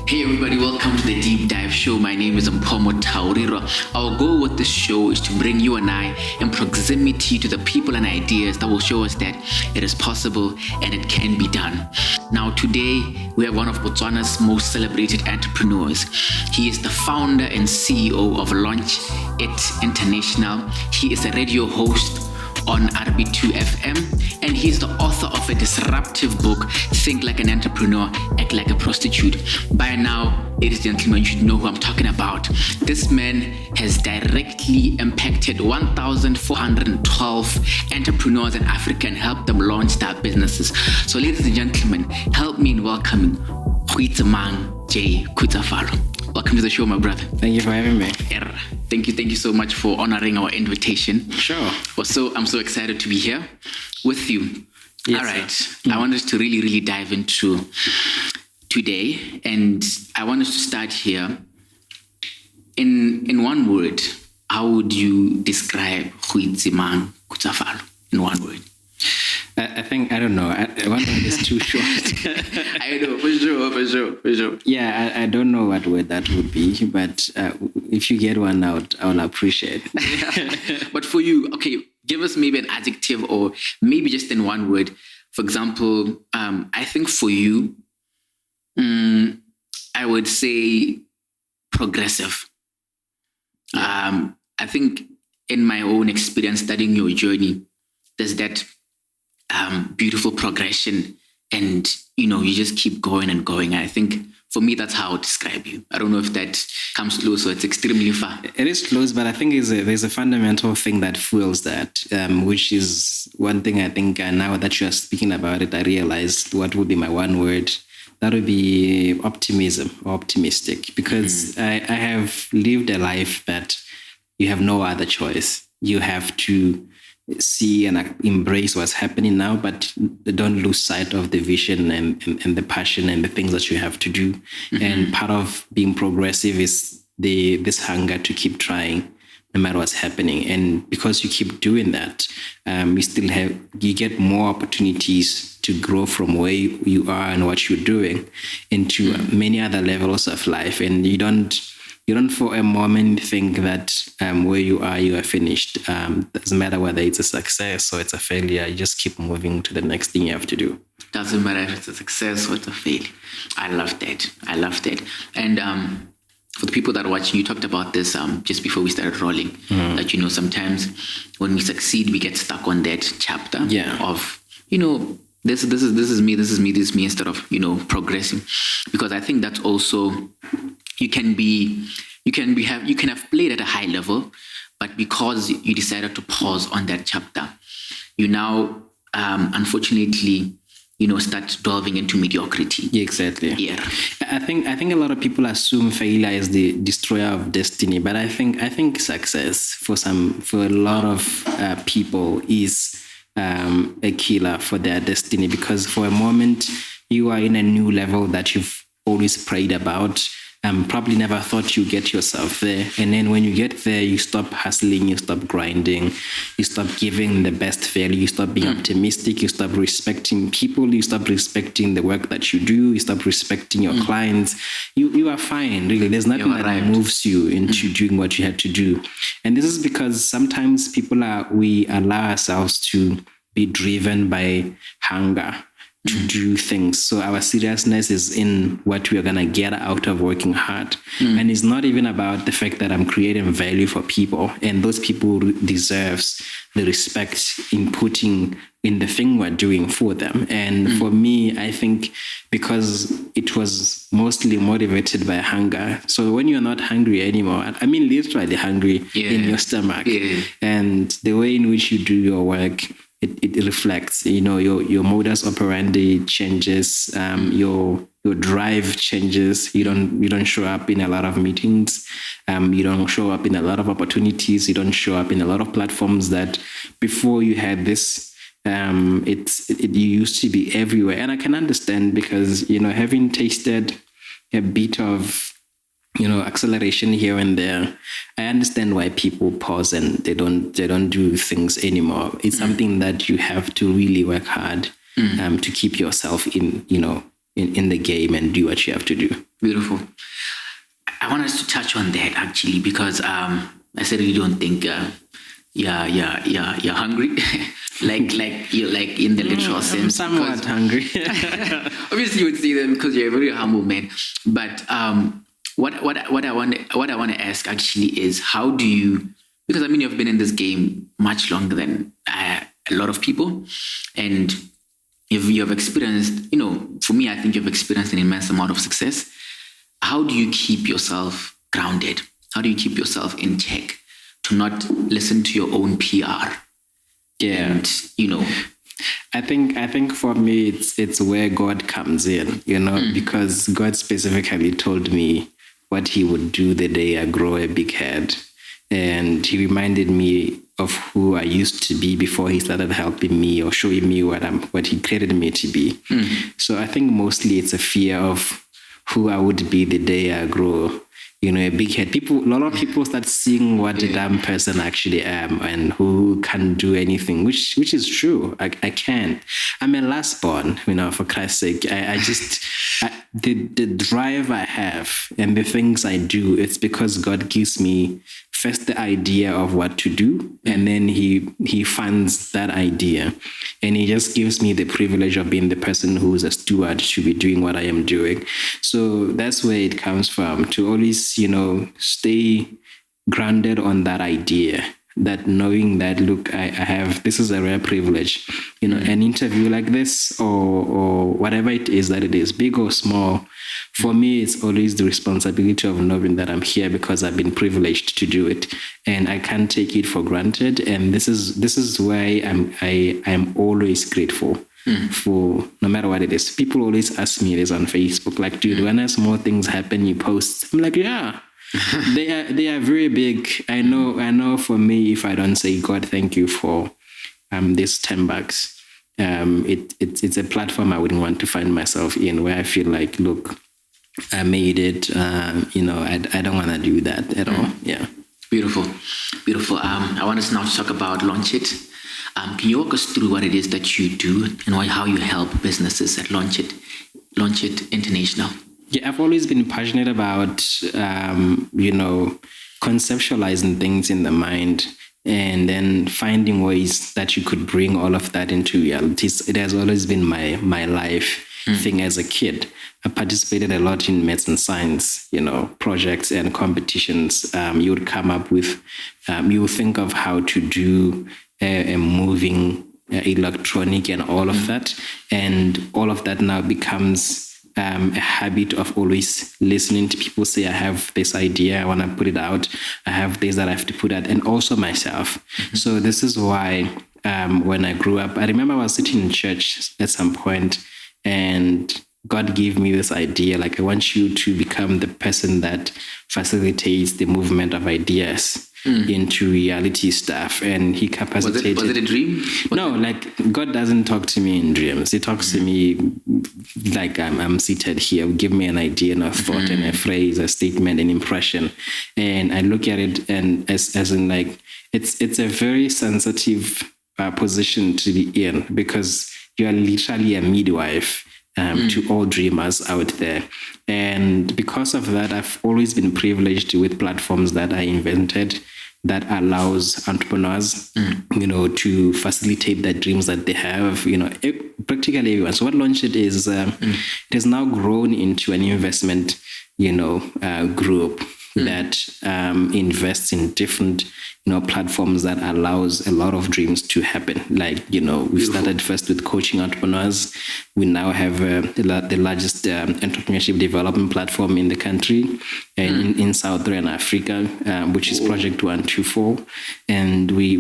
Hey everybody, welcome to the Deep Dive Show. My name is Mpomo Tauriro. Our goal with this show is to bring you and I in proximity to the people and ideas that will show us that it is possible and it can be done. Now today, we have one of Botswana's most celebrated entrepreneurs. He is the founder and CEO of Launchit International. He is a radio host on RB2 FM, and he's the author of a disruptive book, Think Like an Entrepreneur, Act Like a Prostitute. By now, ladies and gentlemen, you should know who I'm talking about. This man has directly impacted 1,412 entrepreneurs in Africa and helped them launch their businesses. So ladies and gentlemen, help me in welcoming Goitsemang Khutsafalo. Welcome to the show, my brother. Thank you for having me. Thank you so much for honoring our invitation. Sure. I'm so excited to be here with you. Yes, all right. sir. I want us to really dive into today, and I want us to start here. In one word, how would you describe Goitsemang Khutsafalo in one word? I think, I don't know. One word is too short. I know, for sure. Yeah, I don't know what word that would be, but if you get one out, I'll appreciate it. But for you, okay, give us maybe an adjective or maybe just in one word. For example, I think for you, I would say progressive. I think in my own experience studying your journey, there's that beautiful progression, and you just keep going and going. I think for me, that's how I would describe you. I don't know if that comes close or it's extremely far. It is close, but I think there's a fundamental thing that fuels that, which is one thing I think now that you are speaking about it, I realized what would be my one word. That would be optimism or optimistic, because I have lived a life that you have no other choice. You have to see and embrace what's happening now, but don't lose sight of the vision and the passion and the things that you have to do. And part of being progressive is this hunger to keep trying no matter what's happening. And because you keep doing that, you get more opportunities to grow from where you are and what you're doing into many other levels of life. And you don't for a moment think that where you are finished. Doesn't matter whether it's a success or it's a failure. You just keep moving to the next thing you have to do. Doesn't matter if it's a success or it's a failure. I love that. And for the people that are watching, you talked about this just before we started rolling, that sometimes when we succeed, we get stuck on that chapter of this is me instead of progressing. Because I think that's also you can have played at a high level, but because you decided to pause on that chapter, you now unfortunately start delving into mediocrity. Exactly. Yeah. I think a lot of people assume failure is the destroyer of destiny, but I think success for a lot of people is a killer for their destiny, because for a moment you are in a new level that you've always prayed about. Probably never thought you'd get yourself there. And then when you get there, you stop hustling, you stop grinding, you stop giving the best value, you stop being optimistic, you stop respecting people, you stop respecting the work that you do, you stop respecting your clients. You are fine, really. There's nothing that moves you into doing what you had to do. And this is because sometimes we allow ourselves to be driven by hunger to do things. So our seriousness is in what we are going to get out of working hard. And it's not even about the fact that I'm creating value for people, and those people deserves the respect in putting in the thing we're doing for them. And for me, I think because it was mostly motivated by hunger. So when you're not hungry anymore, I mean literally hungry in your stomach, and the way in which you do your work, it reflects, your modus operandi changes, your drive changes. You don't show up in a lot of meetings. You don't show up in a lot of opportunities. You don't show up in a lot of platforms that before you had this. It used to be everywhere, and I can understand because having tasted a bit of acceleration here and there, I understand why people pause and they don't do things anymore. It's something that you have to really work hard to keep yourself in in the game and do what you have to do. Beautiful. I want us to touch on that actually, because I certainly don't think you're hungry, like you're like in the literal sense. I'm somewhat hungry. Obviously, you would say that because you're a very humble man. But what I want to ask actually is, how do you? Because I mean, you've been in this game much longer than a lot of people, and you've experienced. For me, I think you've experienced an immense amount of success. How do you keep yourself grounded? How do you keep yourself in check to not listen to your own PR? Yeah. And, I think for me, it's where God comes in, because God specifically told me what he would do the day I grow a big head. And he reminded me of who I used to be before he started helping me or showing me what he created me to be. So I think mostly it's a fear of who I would be the day I grow, a big head. A lot of people start seeing what a damn person actually am and who can't do anything, which is true. I can't. I'm a last born, for Christ's sake. The drive I have and the things I do, it's because God gives me first the idea of what to do, and then he funds that idea, and he just gives me the privilege of being the person who's a steward to be doing what I am doing. So that's where it comes from, to always stay grounded on that idea, that knowing that, look, I have, this is a rare privilege, an interview like this or whatever it is that it is, big or small. For me, it's always the responsibility of knowing that I'm here because I've been privileged to do it, and I can't take it for granted. And this is why I'm always grateful for, no matter what it is. People always ask me this on Facebook, like, dude, when small things happen, you post. I'm like, yeah. they are very big. I know for me, if I don't say, God, thank you for this $10, it's a platform I wouldn't want to find myself in, where I feel like, look, I made it. I don't want to do that at all. Yeah. Beautiful. I want us now to talk about Launchit. Can you walk us through what it is that you do and how you help businesses at Launchit International? Yeah, I've always been passionate about, conceptualizing things in the mind and then finding ways that you could bring all of that into reality. It has always been my life thing as a kid. I participated a lot in maths and science, projects and competitions. You would come up with, you would think of how to do a moving electronic and all of that. And all of that now becomes a habit of always listening to people say, I have this idea, I want to put it out. I have this that I have to put out, and also myself. So this is why when I grew up, I remember I was sitting in church at some point, and God gave me this idea, like, I want you to become the person that facilitates the movement of ideas into reality stuff. And he capacitated. Was it a dream? No, like, God doesn't talk to me in dreams. He talks to me like I'm seated here. Give me an idea and a thought and a phrase, a statement, an impression. And I look at it and as in, like, it's a very sensitive position to be in, because you are literally a midwife to all dreamers out there. And because of that, I've always been privileged with platforms that I invented that allows entrepreneurs, to facilitate the dreams that they have, practically everyone. So what Launchit is, it has now grown into an investment, group that invests in different, platforms that allows a lot of dreams to happen. Like, we started first with coaching entrepreneurs. We now have the largest entrepreneurship development platform in the country and in Southern Africa, which is Project 124. And we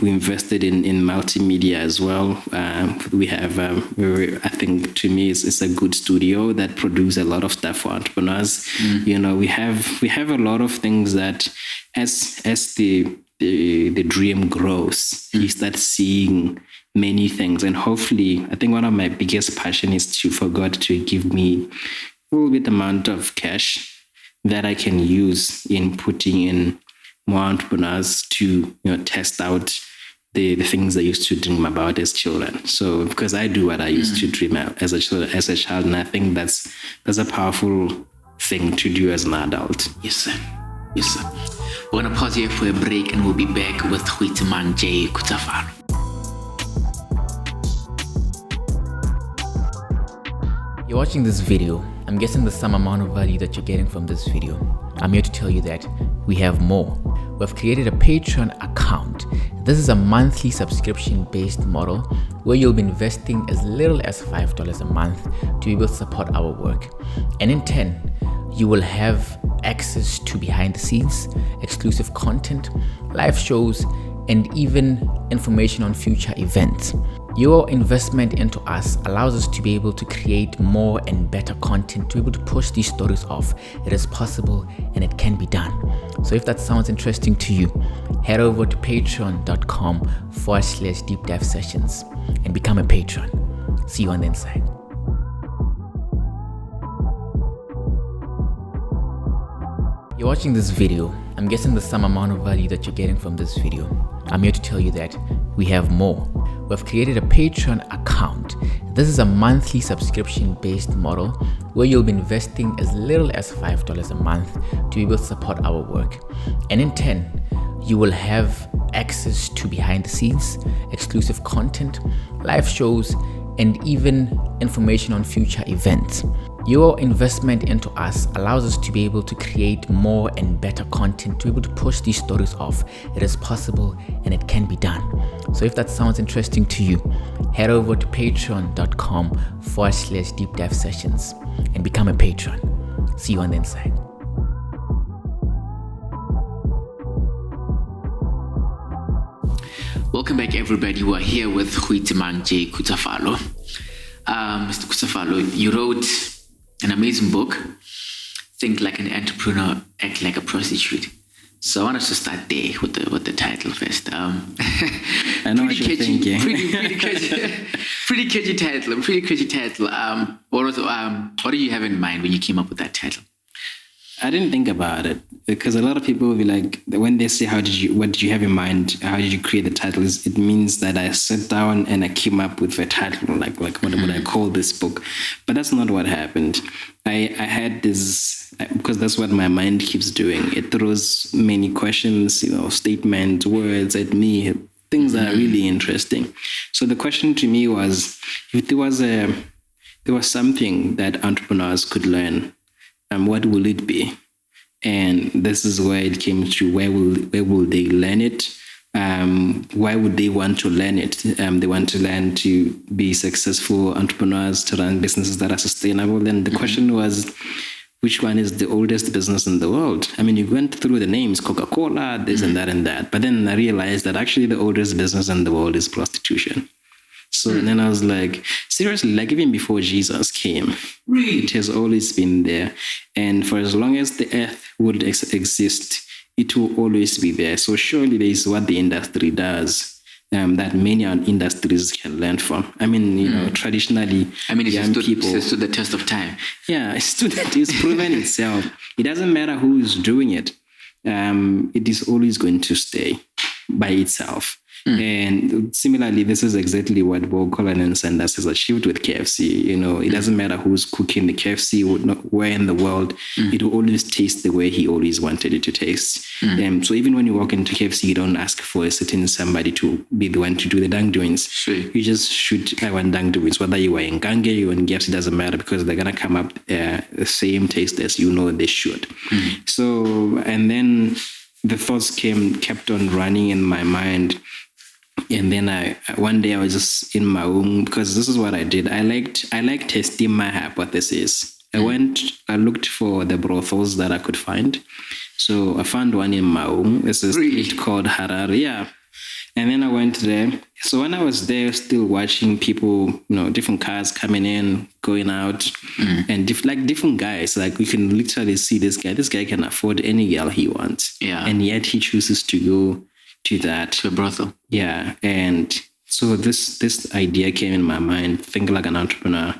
invested in multimedia as well. We have, I think, to me, it's a good studio that produces a lot of stuff for entrepreneurs. We have a lot of things that as the dream grows, you start seeing many things. And hopefully, I think one of my biggest passion is for God to give me a little bit amount of cash that I can use in putting in more entrepreneurs to test out the things I used to dream about as children. So because I do what I used to dream out as a child, and I think that's a powerful thing to do as an adult. Yes, sir. Yes, sir. We're gonna pause here for a break, and we'll be back with Goitsemang Khutsafalo. You're watching this video. I'm guessing the some amount of value that you're getting from this video. I'm here to tell you that we have more. We've created a Patreon account. This is a monthly subscription-based model where you'll be investing as little as $5 a month to be able to support our work. And in turn, you will have access to behind the scenes, exclusive content, live shows, and even information on future events. Your investment into us allows us to be able to create more and better content, to be able to push these stories off. It is possible and it can be done. So if that sounds interesting to you, head over to patreon.com/deep dive sessions and become a patron. See you on the inside. You're watching this video. I'm guessing the some amount of value that you're getting from this video. I'm here to tell you that we have more. We've created a Patreon account. This is a monthly subscription-based model where you'll be investing as little as $5 a month to be able to support our work. And in turn, you will have access to behind the scenes, exclusive content, live shows, and even information on future events. Your investment into us allows us to be able to create more and better content, to be able to push these stories off. It is possible and it can be done. So if that sounds interesting to you, head over to patreon.com/deep dive sessions and become a patron. See you on the inside. Welcome back, everybody. We're here with Goitsemang Khutsafalo. Mr. Khutsafalo, you wrote an amazing book, Think Like an Entrepreneur, Act Like a Prostitute. So I want us to start there with the title first. I know what you're thinking. Pretty catchy title. What do you have in mind when you came up with that title? I didn't think about it because a lot of people will be like, when they say, what did you have in mind? How did you create the title? It means that I sat down and I came up with a title, like what would I call this book? But that's not what happened. I had this, because that's what my mind keeps doing. It throws many questions, statements, words at me, things that are really interesting. So the question to me was, if there was something that entrepreneurs could learn, what will it be? And this is where it came to, where will they learn it? Why would they want to learn it? They want to learn to be successful entrepreneurs, to run businesses that are sustainable. Then the question was, which one is the oldest business in the world? I mean, you went through the names, Coca-Cola, this and that. But then I realized that actually the oldest business in the world is prostitution. So then I was like, seriously, like even before Jesus came, it has always been there. And for as long as the earth would exist, it will always be there. So surely there is what the industry does that many industries can learn from. I mean, traditionally, young people... It stood the test of time. Yeah, it's proven itself. It doesn't matter who is doing it. It is always going to stay by itself. And similarly, this is exactly what Bob Colin and Sanders has achieved with KFC. It doesn't matter who's cooking the KFC, where in the world, it will always taste the way he always wanted it to taste. So even when you walk into KFC, you don't ask for a certain somebody to be the one to do the dung doings. Sure. You just shoot, I want dung doings. Whether you are in Gange or in KFC, doesn't matter, because they're going to come up the same taste as they should. So, and then the thoughts kept on running in my mind. And then one day I was just in my room, because this is what I did. I liked testing my hypothesis. I looked for the brothels that I could find. So I found one in my room. It's a street called Harare. Yeah. And then I went there. So when I was there, still watching people, different cars coming in, going out, and different guys. Like, we can literally see this guy. This guy can afford any girl he wants. Yeah. And yet he chooses to go to a brothel. Yeah. And so this idea came in my mind: think like an entrepreneur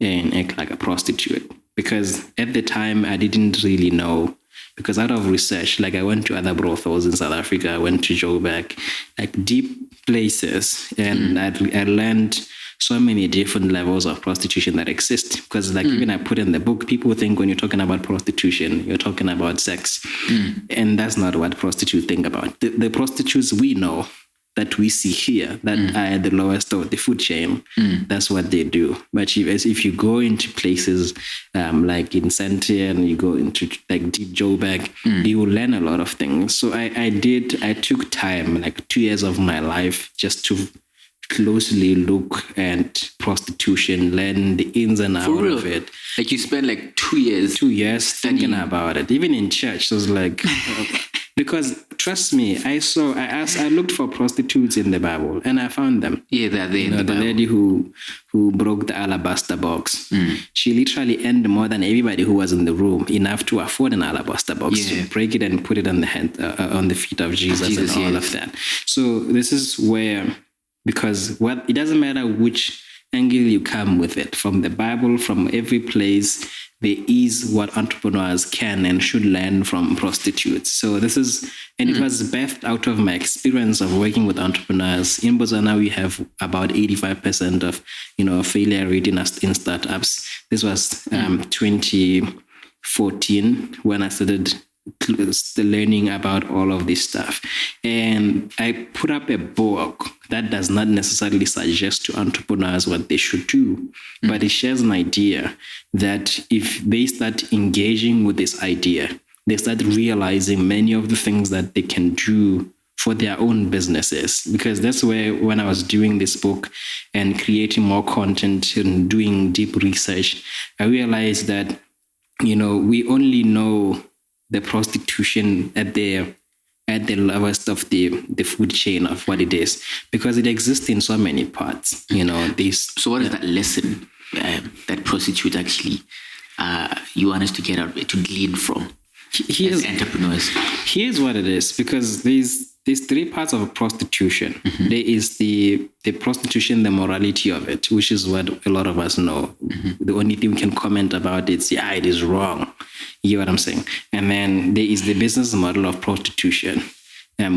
and act like a prostitute. Because at the time I didn't really know, because out of research, like I went to other brothels in South Africa, I went to Joburg, like deep places, and I learned so many different levels of prostitution that exist. Because like even I put in the book, people think when you're talking about prostitution, you're talking about sex. And that's not what prostitutes think about. The prostitutes we know, that we see here, that are at the lowest of the food chain, that's what they do. But if you go into places like in Santia and you go into like Deep Joburg, you will learn a lot of things. So I took time, like 2 years of my life, just to closely look at prostitution, learn the ins and outs of it. Like you spent like 2 years. 2 years thinking about it. Even in church, it was like... Because trust me, I looked for prostitutes in the Bible and I found them. Yeah, they're there in the Bible. The lady who broke the alabaster box, she literally earned more than everybody who was in the room, enough to afford an alabaster box, to break it and put it on the feet of Jesus and all of that. So this is where, because it doesn't matter which angle you come with it, from the Bible, from every place, there is what entrepreneurs can and should learn from prostitutes. So this is, and it was birthed out of my experience of working with entrepreneurs. In Botswana, we have about 85% of, failure rate in startups. This was 2014 when I started learning about all of this stuff. And I put up a book that does not necessarily suggest to entrepreneurs what they should do, but it shares an idea that if they start engaging with this idea, they start realizing many of the things that they can do for their own businesses. Because that's where, when I was doing this book and creating more content and doing deep research, I realized that, we only know the prostitution at the lowest of the food chain of what it is, because it exists in so many parts. So what is that lesson that prostitutes actually you want us to get out, to glean from as entrepreneurs? Here's what it is, because there's three parts of prostitution. There is the prostitution, the morality of it, which is what a lot of us know. The only thing we can comment about is, it is wrong. You hear what I'm saying? And then there is the business model of prostitution,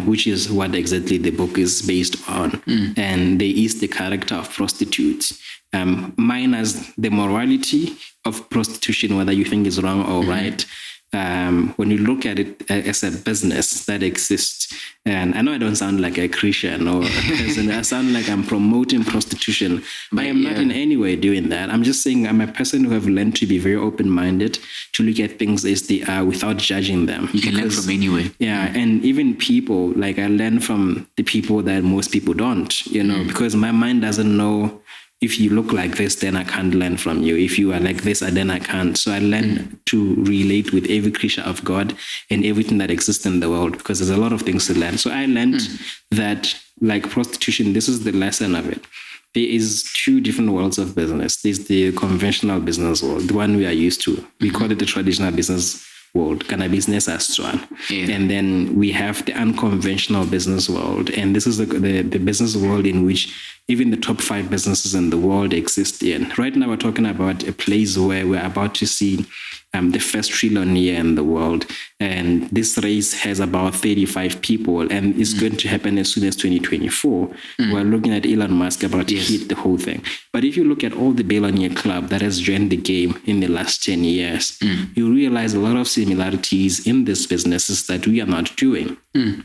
which is what exactly the book is based on. And there is the character of prostitutes, minus the morality of prostitution, whether you think it's wrong or right. When you look at it as a business that exists, and I know I don't sound like a Christian or I sound like I'm promoting prostitution, but I am not in any way doing that. I'm just saying I'm a person who have learned to be very open-minded, to look at things as they are without judging them. You can learn from anywhere. Yeah, and even people, like I learn from the people that most people don't, because my mind doesn't know, if you look like this, then I can't learn from you. If you are like this, then I can't. So I learn to relate with every creature of God and everything that exists in the world, because there's a lot of things to learn. So I learned that, like prostitution, this is the lesson of it. There is two different worlds of business. There's the conventional business world, the one we are used to. We call it the traditional business world, kana business as one. And then we have the unconventional business world. And this is the business world in which even the top 5 businesses in the world exist in. Right now, we're talking about a place where we're about to see the first trillionaire in the world. And this race has about 35 people, and it's going to happen as soon as 2024. We're looking at Elon Musk about to hit the whole thing. But if you look at all the billionaire club that has joined the game in the last 10 years, you realize a lot of similarities in these businesses that we are not doing.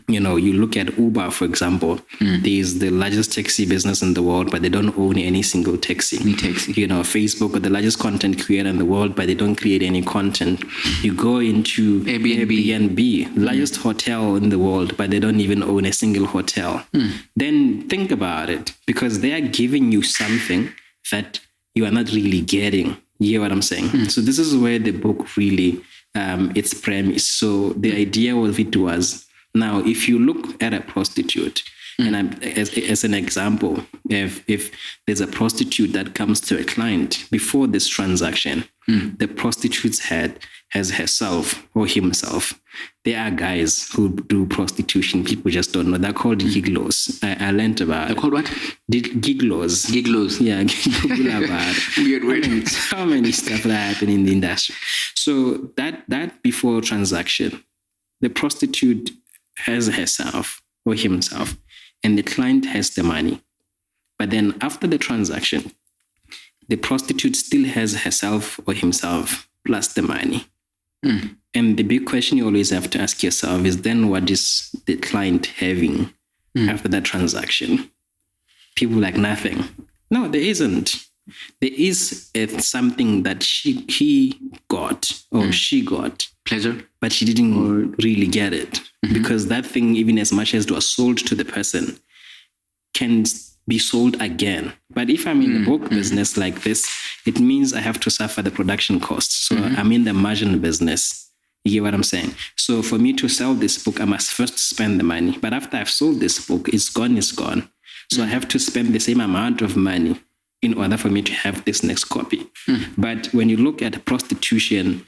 You look at Uber, for example. There's the largest taxi business in the world, but they don't own any single taxi. Facebook are the largest content creator in the world, but they don't create any content. You go into Airbnb, largest hotel in the world, but they don't even own a single hotel. Then think about it, because they are giving you something that you are not really getting. You hear what I'm saying? So this is where the book really, its premise. So the idea of it was, now if you look at a prostitute, and as an example, if there's a prostitute that comes to a client before this transaction, the prostitute's head has herself or himself. There are guys who do prostitution. People just don't know. They're called gigolos. I learned about. They're called what? Gigolos. Gigolos. Yeah, Google about weird word. How many stuff that happen in the industry. So that before transaction, the prostitute has herself or himself. and the client has the money. But then after the transaction, the prostitute still has herself or himself plus the money. And the big question you always have to ask yourself is then what is the client having after that transaction? People like nothing. No, there isn't. There is something that he got or she got. Pleasure. But she didn't really get it. Because that thing, even as much as it was sold to the person, can be sold again. But if I'm in the book business like this, it means I have to suffer the production costs. So I'm in the margin business. You get what I'm saying? So for me to sell this book, I must first spend the money. But after I've sold this book, it's gone. So I have to spend the same amount of money in order for me to have this next copy. But when you look at prostitution,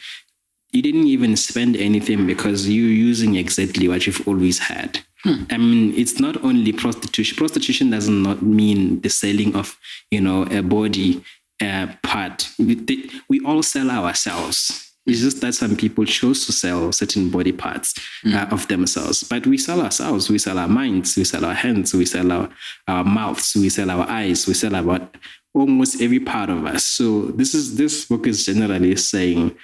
you didn't even spend anything because you're using exactly what you've always had. I mean, it's not only prostitution. Prostitution does not mean the selling of, a body part. We all sell ourselves. It's just that some people chose to sell certain body parts of themselves. But we sell ourselves. We sell our minds. We sell our hands. We sell our mouths. We sell our eyes. We sell about almost every part of us. So this book is generally saying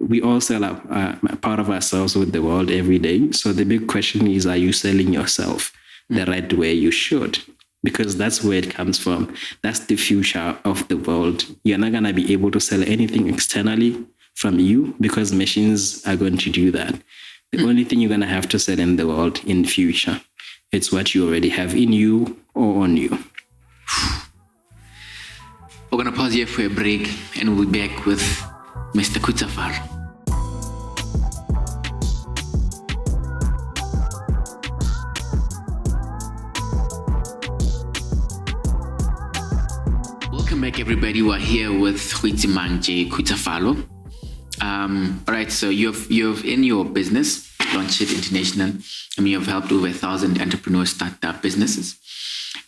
we all sell a part of ourselves with the world every day. So the big question is, are you selling yourself the right way you should? Because that's where it comes from. That's the future of the world. You're not going to be able to sell anything externally from you because machines are going to do that. The only thing you're going to have to sell in the world in future, it's what you already have in you or on you. We're going to pause here for a break and we'll be back with Mr. Khutsafalo. Welcome back, everybody. We're here with Goitsemang Khutsafalo. All right, so you've in your business, Launchit International, you've helped over 1,000 entrepreneurs start their businesses.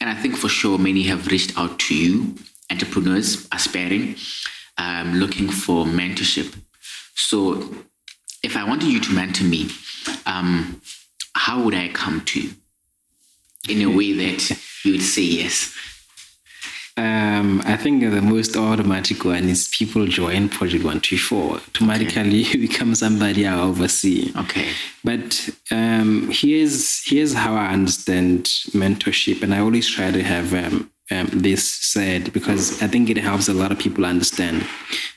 And I think for sure many have reached out to you, entrepreneurs aspiring, looking for mentorship. So if I wanted you to mentor me, how would I come to you in a way that you would say yes? I think the most automatic one is people join Project 124. Automatically become somebody I oversee. Okay. But here's how I understand mentorship, and I always try to have this said because I think it helps a lot of people understand.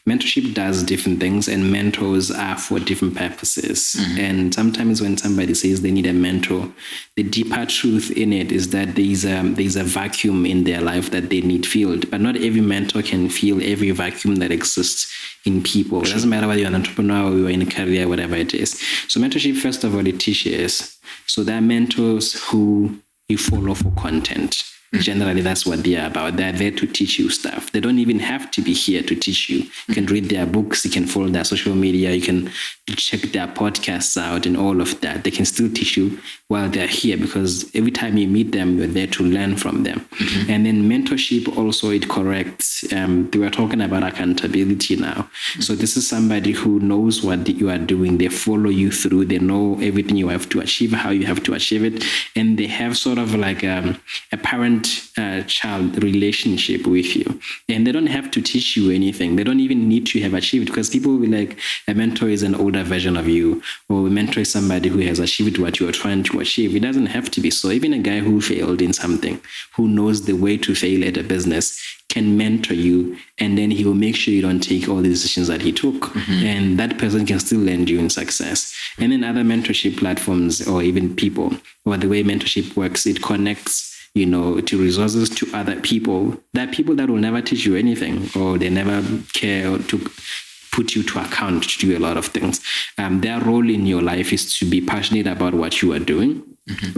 Mentorship does different things, and mentors are for different purposes. And sometimes when somebody says they need a mentor, the deeper truth in it is that there's a vacuum in their life that they need filled. But not every mentor can fill every vacuum that exists in people. It doesn't matter whether you're an entrepreneur or you're in a career, whatever it is. So mentorship, first of all, it teaches. So there are mentors who you follow for content. Generally, that's what they are about. They're there to teach you stuff. They don't even have to be here to teach you. You can read their books, you can follow their social media, you can check their podcasts out and all of that. They can still teach you while they're here because every time you meet them, you're there to learn from them. And then mentorship also, it corrects. They were talking about accountability now. So this is somebody who knows what you are doing. They follow you through. They know everything you have to achieve, how you have to achieve it. And they have sort of like a parent-child relationship with you. And they don't have to teach you anything. They don't even need to have achieved, because people will be like, a mentor is an older version of you, or a mentor is somebody who has achieved what you are trying to achieve. It doesn't have to be so. Even a guy who failed in something, who knows the way to fail at a business, can mentor you, and then he will make sure you don't take all the decisions that he took. And that person can still land you in success. And then other mentorship platforms, or even people, or the way mentorship works, it connects to resources, to other people. There are people that will never teach you anything, or they never care to put you to account to do a lot of things. Their role in your life is to be passionate about what you are doing.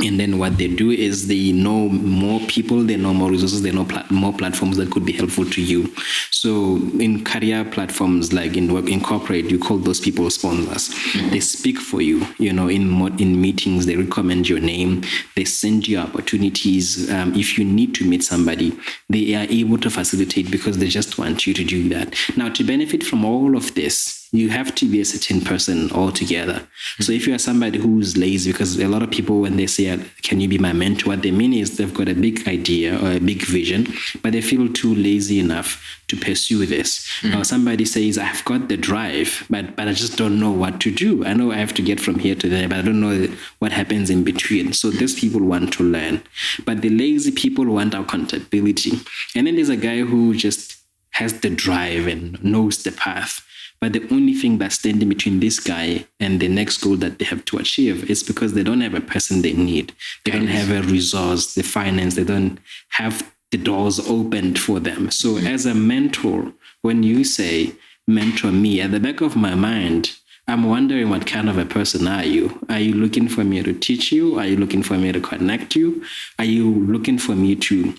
And then what they do is they know more people, they know more resources, they know more platforms that could be helpful to you. So in career platforms, like in corporate, you call those people sponsors. They speak for you, in meetings, they recommend your name, they send you opportunities. If you need to meet somebody, they are able to facilitate because they just want you to do that. Now, to benefit from all of this, you have to be a certain person altogether. So if you are somebody who's lazy, because a lot of people, when they say, can you be my mentor, what they mean is they've got a big idea or a big vision, but they feel too lazy enough to pursue this. Or somebody says, I've got the drive, but I just don't know what to do. I know I have to get from here to there, but I don't know what happens in between. So these people want to learn. But the lazy people want accountability. And then there's a guy who just has the drive and knows the path. But the only thing that's standing between this guy and the next goal that they have to achieve is because they don't have a person they need. They don't have a resource, the finance, they don't have the doors opened for them. So as a mentor, when you say, mentor me, at the back of my mind, I'm wondering what kind of a person are you? Are you looking for me to teach you? Are you looking for me to connect you? Are you looking for me to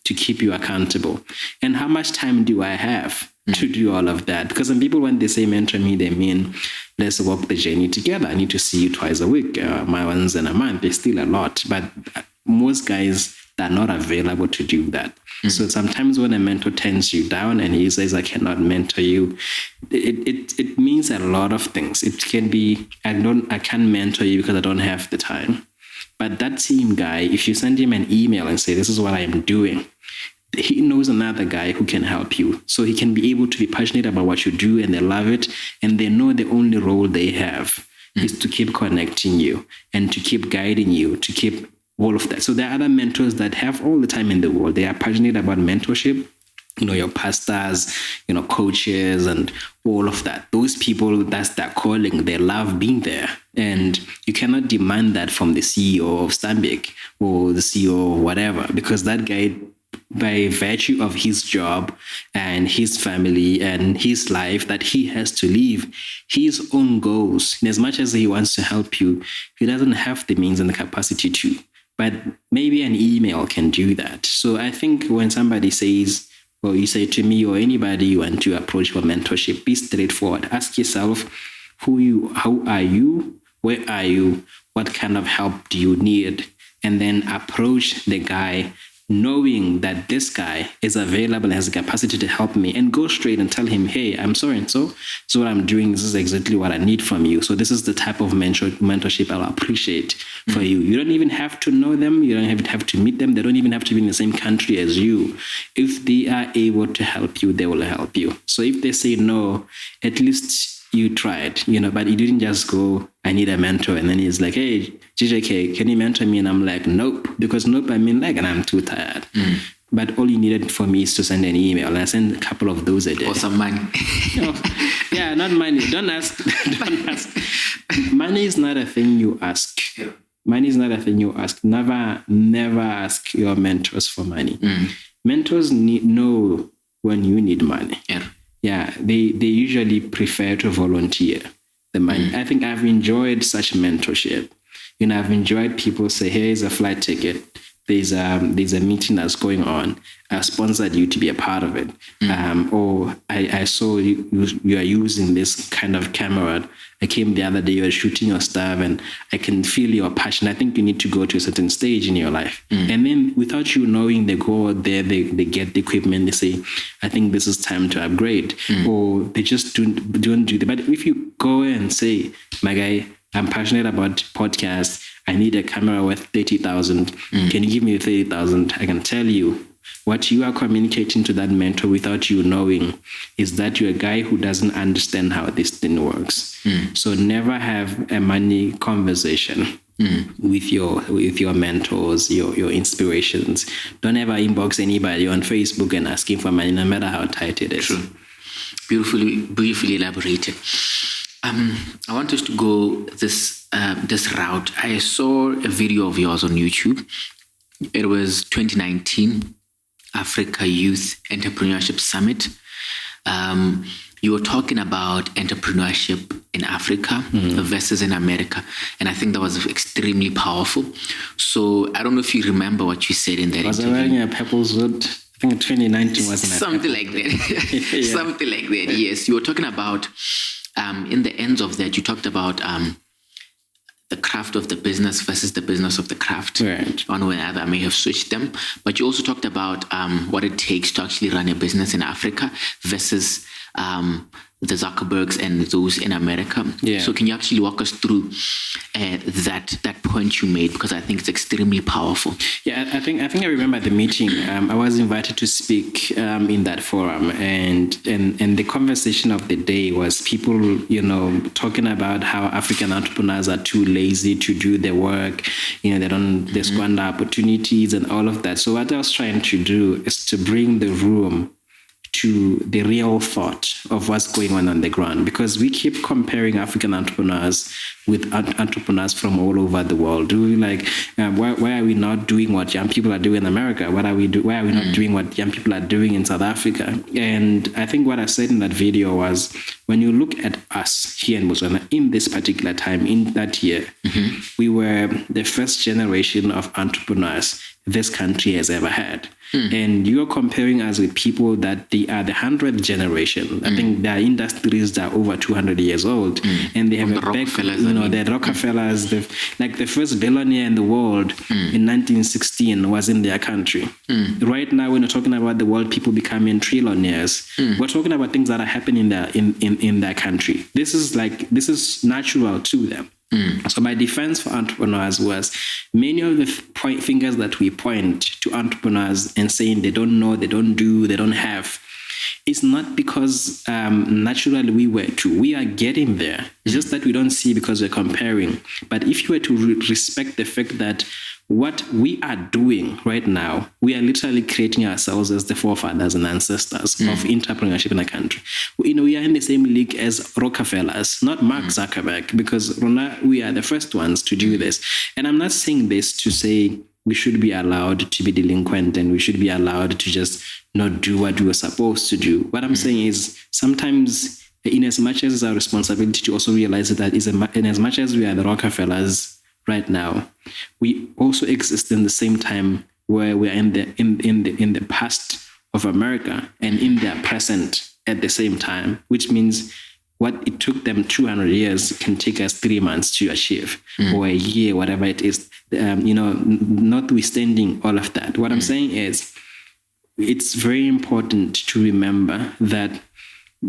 keep you accountable? And how much time do I have to do all of that? Because some people, when they say mentor me, they mean let's walk the journey together. I need to see you twice a week, my once in a month. It's still a lot, but most guys are not available to do that. So sometimes when a mentor turns you down and he says, I cannot mentor you, it means a lot of things. It can be, I can't mentor you because I don't have the time. But that same guy, if you send him an email and say, this is what I am doing, he knows another guy who can help you. So he can be able to be passionate about what you do and they love it. And they know the only role they have is to keep connecting you and to keep guiding you, to keep all of that. So there are other mentors that have all the time in the world. They are passionate about mentorship. Your pastors, coaches and all of that. Those people, that's their calling. They love being there. And you cannot demand that from the CEO of Stambik or the CEO of whatever, because that guy, by virtue of his job and his family and his life that he has to live, his own goals, and as much as he wants to help you, he doesn't have the means and the capacity to. But maybe an email can do that. So I think when somebody says, or you say to me or anybody you want to approach for mentorship, be straightforward. Ask yourself, how are you? Where are you? What kind of help do you need? And then approach the guy knowing that this guy is available and has the capacity to help me, and go straight and tell him, hey, I'm so and so. So what I'm doing, this is exactly what I need from you. So this is the type of mentorship I'll appreciate for you. You don't even have to know them. You don't even have to meet them. They don't even have to be in the same country as you. If they are able to help you, they will help you. So if they say no, at least you tried, but you didn't just go, I need a mentor. And then he's like, hey, GJK, can you mentor me? And I'm like, nope, because nope, I mean like, and I'm too tired. But all you needed for me is to send an email. And I send a couple of those a day. Or some money. Yeah, not money. Don't ask. Money is not a thing you ask. Money is not a thing you ask. Never ask your mentors for money. Mentors know when you need money. Yeah, they usually prefer to volunteer the money. I think I've enjoyed such mentorship. I've enjoyed people say, here's a flight ticket. There's a meeting that's going on. I sponsored you to be a part of it. Or I saw you are using this kind of camera. I came the other day, you were shooting your stuff and I can feel your passion. I think you need to go to a certain stage in your life. And then without you knowing, they go out there, they get the equipment, they say, I think this is time to upgrade. Or they just don't do that. But if you go and say, my guy, I'm passionate about podcasts. I need a camera worth 30,000. Can you give me 30,000? I can tell you what you are communicating to that mentor without you knowing is that you're a guy who doesn't understand how this thing works. So never have a money conversation with your mentors, your inspirations. Don't ever inbox anybody on Facebook and ask him for money, no matter how tight it is. True. Beautifully elaborated. I want us to go this route. I saw a video of yours on YouTube. It was 2019 Africa Youth Entrepreneurship Summit. You were talking about entrepreneurship in Africa versus in America. And I think that was extremely powerful. So I don't know if you remember what you said in that was interview. I wearing a purple suit? I think 2019 wasn't something like that. Something like that, yes. You were talking about, in the ends of that, you talked about the craft of the business versus the business of the craft. Right. One way or another, I may have switched them. But you also talked about what it takes to actually run a business in Africa versus the Zuckerbergs and those in America. Yeah. So can you actually walk us through that point you made? Because I think it's extremely powerful. Yeah, I think I remember the meeting. I was invited to speak in that forum, and the conversation of the day was people, talking about how African entrepreneurs are too lazy to do their work. They squander opportunities and all of that. So what I was trying to do is to bring the room to the real thought of what's going on the ground, because we keep comparing African entrepreneurs with entrepreneurs from all over the world. Why are we not doing what young people are doing in America? Why are we not doing what young people are doing in South Africa? And I think what I said in that video was, when you look at us here in Botswana in this particular time, in that year, we were the first generation of entrepreneurs this country has ever had. And you're comparing us with people that they are the 100th generation. I think their industries that are over 200 years old, and they have the Rockefellers. The first billionaire in the world in 1916 was in their country. Right now, when we're talking about the world, people becoming trillionaires, we're talking about things that are happening in their country. This is natural to them. So my defense for entrepreneurs was, many of the fingers that we point to entrepreneurs and saying they don't know, they don't do, they don't have, it's not because naturally we are getting there. It's just that we don't see because we're comparing. But if you were to respect the fact that what we are doing right now, we are literally creating ourselves as the forefathers and ancestors of entrepreneurship in the country. We are in the same league as Rockefellers, not Mark Zuckerberg, because we are the first ones to do this. And I'm not saying this to say we should be allowed to be delinquent and we should be allowed to just not do what we were supposed to do. What I'm saying is, sometimes, in as much as it's our responsibility to also realize that in as much as we are the Rockefellers right now, we also exist in the same time where we are in the past of America and in their present at the same time, which means what it took them 200 years can take us 3 months to achieve, or a year, whatever it is. Notwithstanding all of that, what I'm saying is, it's very important to remember that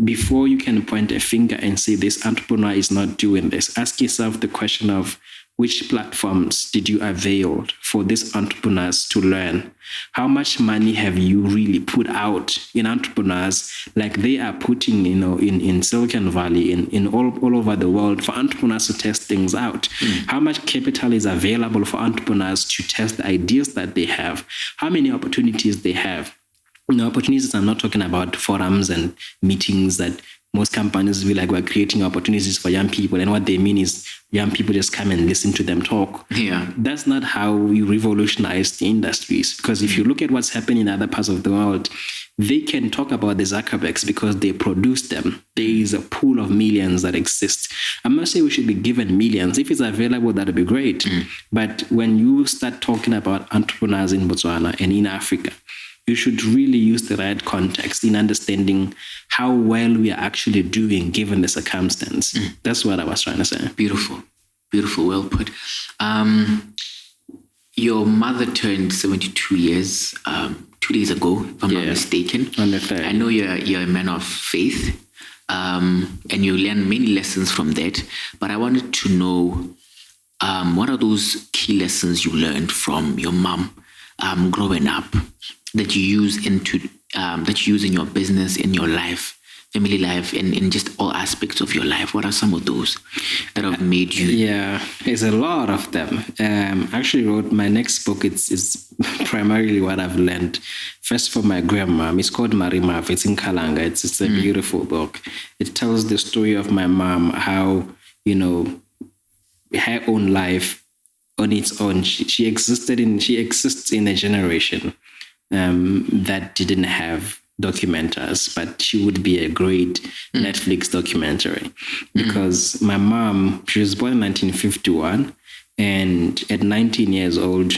before you can point a finger and say this entrepreneur is not doing this, ask yourself the question of, which platforms did you avail for these entrepreneurs to learn? How much money have you really put out in entrepreneurs, like they are putting, in Silicon Valley, in all over the world, for entrepreneurs to test things out? How much capital is available for entrepreneurs to test the ideas that they have? How many opportunities they have? Opportunities, I'm not talking about forums and meetings that most companies will we're creating opportunities for young people. And what they mean is young people just come and listen to them talk. Yeah. That's not how we revolutionize the industries. Because if you look at what's happening in other parts of the world, they can talk about the Zuckerbergs because they produce them. There is a pool of millions that exists. I'm not saying we should be given millions. If it's available, that'd be great. But when you start talking about entrepreneurs in Botswana and in Africa, you should really use the right context in understanding how well we are actually doing given the circumstance. That's what I was trying to say. Beautiful. Beautiful. Well put. Your mother turned 72 years 2 days ago, if I'm not mistaken. On the 3rd. I know you're a man of faith, and you learn many lessons from that. But I wanted to know, what are those key lessons you learned from your mom growing up, that you use in your business, in your life, family life, and in just all aspects of your life? What are some of those that have made you? Yeah, there's a lot of them. I actually wrote my next book. It's primarily what I've learned. First, from my grandma. It's called Mari Mavu. It's in Kalanga. It's a beautiful book. It tells the story of my mom, how, her own life on its own. She exists in a generation that didn't have documenters, but she would be a great Netflix documentary, because my mom, she was born in 1951, and at 19 years old,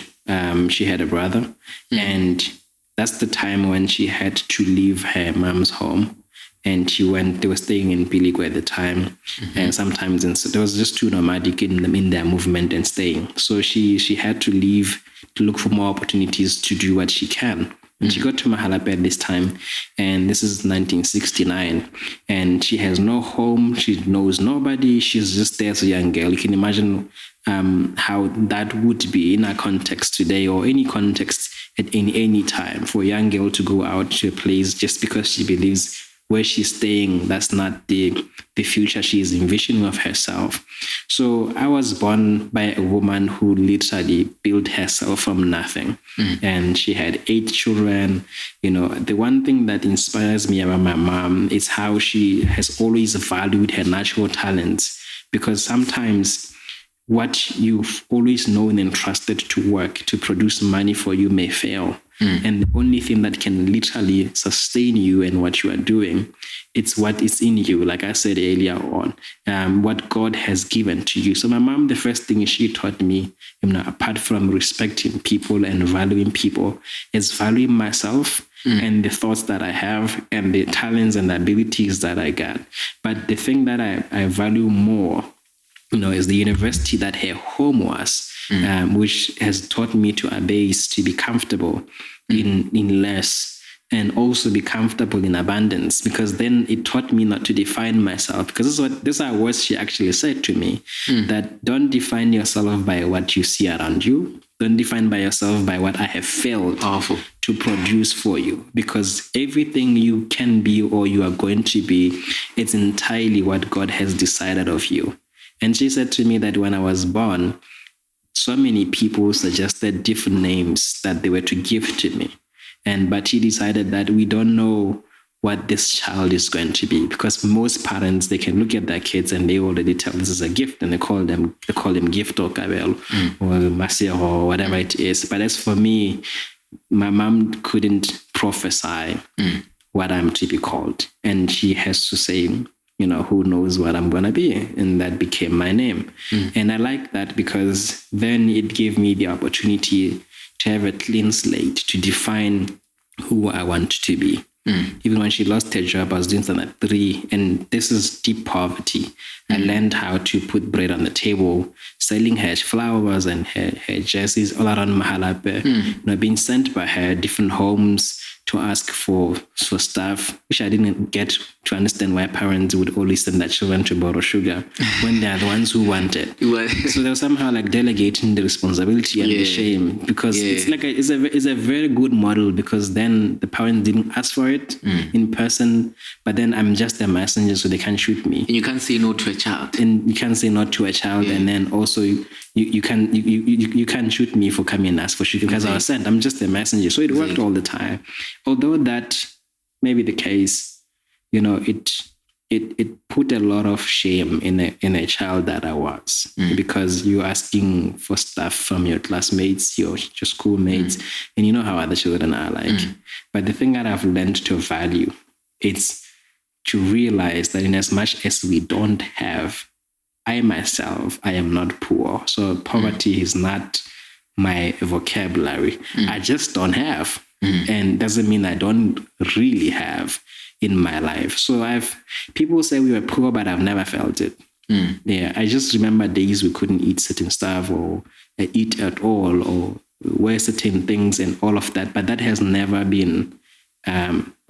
she had a brother, and that's the time when she had to leave her mom's home. And they were staying in Piliko at the time. And sometimes there was just too nomadic in their movement and staying. So she had to leave to look for more opportunities to do what she can. And she got to Mahalape at this time, and this is 1969, and she has no home, she knows nobody, she's just there as a young girl. You can imagine how that would be in our context today, or any context at any time, for a young girl to go out to a place just because she believes where she's staying, that's not the future she is envisioning of herself. So I was born by a woman who literally built herself from nothing. And she had 8 children. You know, the one thing that inspires me about my mom is how she has always valued her natural talents, because sometimes what you've always known and trusted to work to produce money for you may fail. And the only thing that can literally sustain you and what you are doing, it's what is in you, like I said earlier on, what God has given to you. So my mom, the first thing she taught me, apart from respecting people and valuing people, is valuing myself and the thoughts that I have and the talents and the abilities that I got. But the thing that I value more, is the university that her home was, which has taught me to abase, to be comfortable in less, and also be comfortable in abundance, because then it taught me not to define myself. Because these are words she actually said to me, that don't define yourself by what you see around you. Don't define by yourself by what I have failed to produce for you, because everything you can be or you are going to be, it's entirely what God has decided of you. And she said to me that when I was born, so many people suggested different names that they were to give to me. But she decided that we don't know what this child is going to be, because most parents, they can look at their kids and they already tell this is a gift, and they call them gift or kabel or masir or whatever it is. But as for me, my mom couldn't prophesy what I'm to be called. And she has to say, who knows what I'm going to be? And that became my name. And I like that, because then it gave me the opportunity to have a clean slate to define who I want to be. Even when she lost her job, I was doing something at 3, and this is deep poverty. I learned how to put bread on the table, selling her flowers and her jerseys all around Mahalape, being sent by her different homes to ask for stuff, which I didn't get to understand why parents would always send their children to borrow sugar when they are the ones who want it. So they were somehow like delegating the responsibility and the shame, because it's a very good model, because then the parents didn't ask for it in person, but then I'm just a messenger, so they can't shoot me. And you can't say no to a child. And you can't say no to a child, and then also you can't shoot me for coming and ask for sugar, because I was sent. I'm just a messenger, so it worked all the time. Although that may be the case, it put a lot of shame in a child that I was, because you're asking for stuff from your classmates, your schoolmates, and you know how other children are like. But the thing that I've learned to value, it's to realize that in as much as we don't have, I myself, I am not poor. So poverty is not my vocabulary. I just don't have. And doesn't mean I don't really have in my life. So people say we were poor, but I've never felt it. I just remember days we couldn't eat certain stuff or eat at all or wear certain things and all of that. But that has never been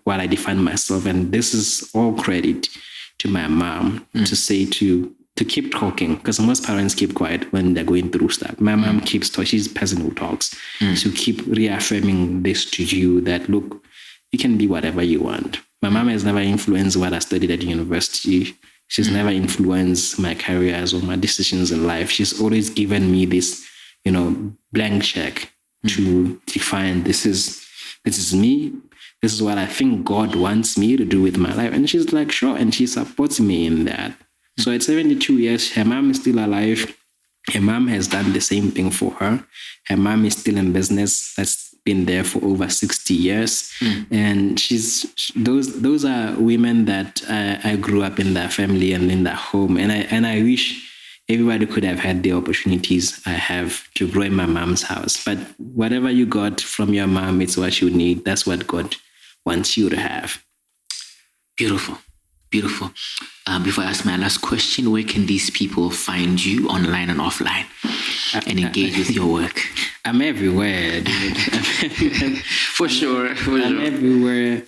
what I define myself. And this is all credit to my mom to say to keep talking, because most parents keep quiet when they're going through stuff. My mom keeps talking. She's a person who talks. To keep reaffirming this to you that, look, you can be whatever you want. My mom has never influenced what I studied at university. She's never influenced my careers or my decisions in life. She's always given me this, blank check to define this is me. This is what I think God wants me to do with my life. And she's like, sure. And she supports me in that. So at 72 years, her mom is still alive. Her mom has done the same thing for her. Her mom is still in business. That's been there for over 60 years. And those are women that I grew up in their family and in their home. And I wish everybody could have had the opportunities I have to grow in my mom's house. But whatever you got from your mom, it's what you need. That's what God wants you to have. Beautiful. Beautiful. Before I ask my last question, where can these people find you online and offline and engage with your work? I'm everywhere, dude. For sure. I'm everywhere.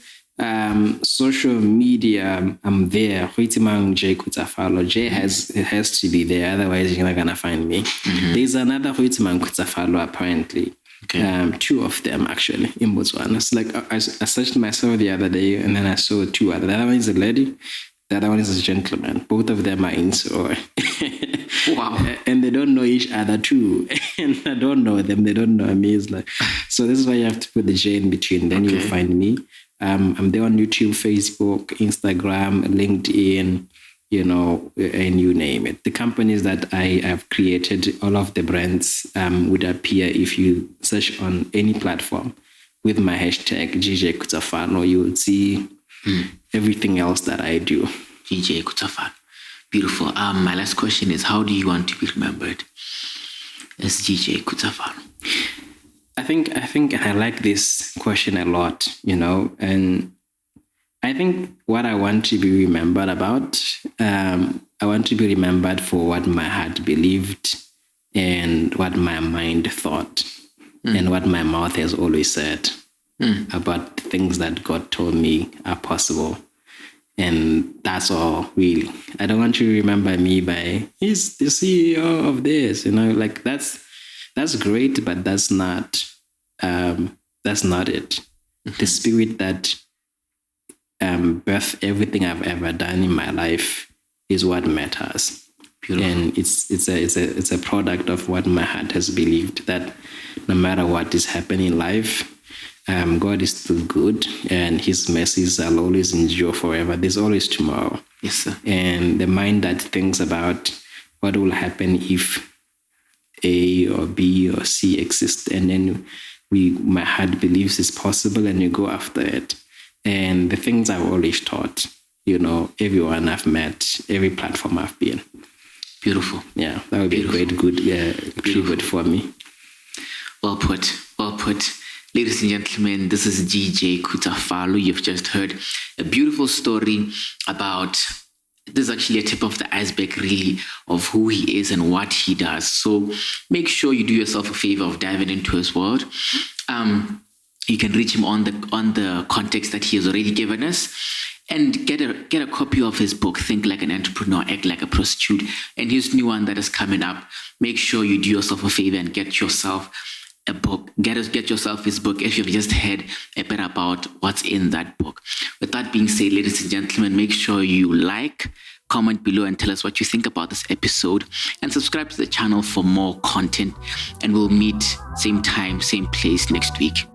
Social media, I'm there. Goitsemang J Khutsafalo. J has to be there, otherwise you're not gonna find me. There's another Goitsemang Khutsafalo apparently. Okay. Two of them actually in Botswana. It's like I searched myself the other day, and then I saw two other. The other one is a lady. The other one is a gentleman. Both of them are in Soar. Wow. And they don't know each other too. And I don't know them. They don't know me. It's like, so this is why you have to put the J in between. Then you'll find me. I'm there on YouTube, Facebook, Instagram, LinkedIn, and you name it. The companies that I have created, all of the brands would appear if you search on any platform with my hashtag GJ Khutsafalo. You would see everything else that I do. GJ Khutsafalo. Beautiful. My last question is, how do you want to be remembered as GJ Khutsafalo? I think I like this question a lot, and I think what I want to be remembered about, I want to be remembered for what my heart believed and what my mind thought and what my mouth has always said about things that God told me are possible. And that's all, really. I don't want to remember me by, he's the CEO of this, like that's great, but that's not it. The spirit that birthed everything I've ever done in my life is what matters. Beautiful. And it's a product of what my heart has believed, that no matter what is happening in life, God is still good, and His mercies will always endure forever. There's always tomorrow. Yes, sir. And the mind that thinks about what will happen if A or B or C exists, and then my heart believes it's possible, and you go after it. And the things I've always taught, everyone I've met, every platform I've been. Beautiful. Yeah, that would be a great, good tribute for me. Well put. Ladies and gentlemen, this is GJ Khutsafalo. You've just heard a beautiful story about, this is actually a tip of the iceberg, really, of who he is and what he does. So make sure you do yourself a favor of diving into his world. You can reach him on the context that he has already given us, and get a copy of his book, Think Like an Entrepreneur, Act Like a Prostitute, and his new one that is coming up. Make sure you do yourself a favor and get yourself a book. Get yourself his book if you've just heard a bit about what's in that book. With that being said, ladies and gentlemen, make sure you like, comment below, and tell us what you think about this episode, and subscribe to the channel for more content. And we'll meet same time, same place next week.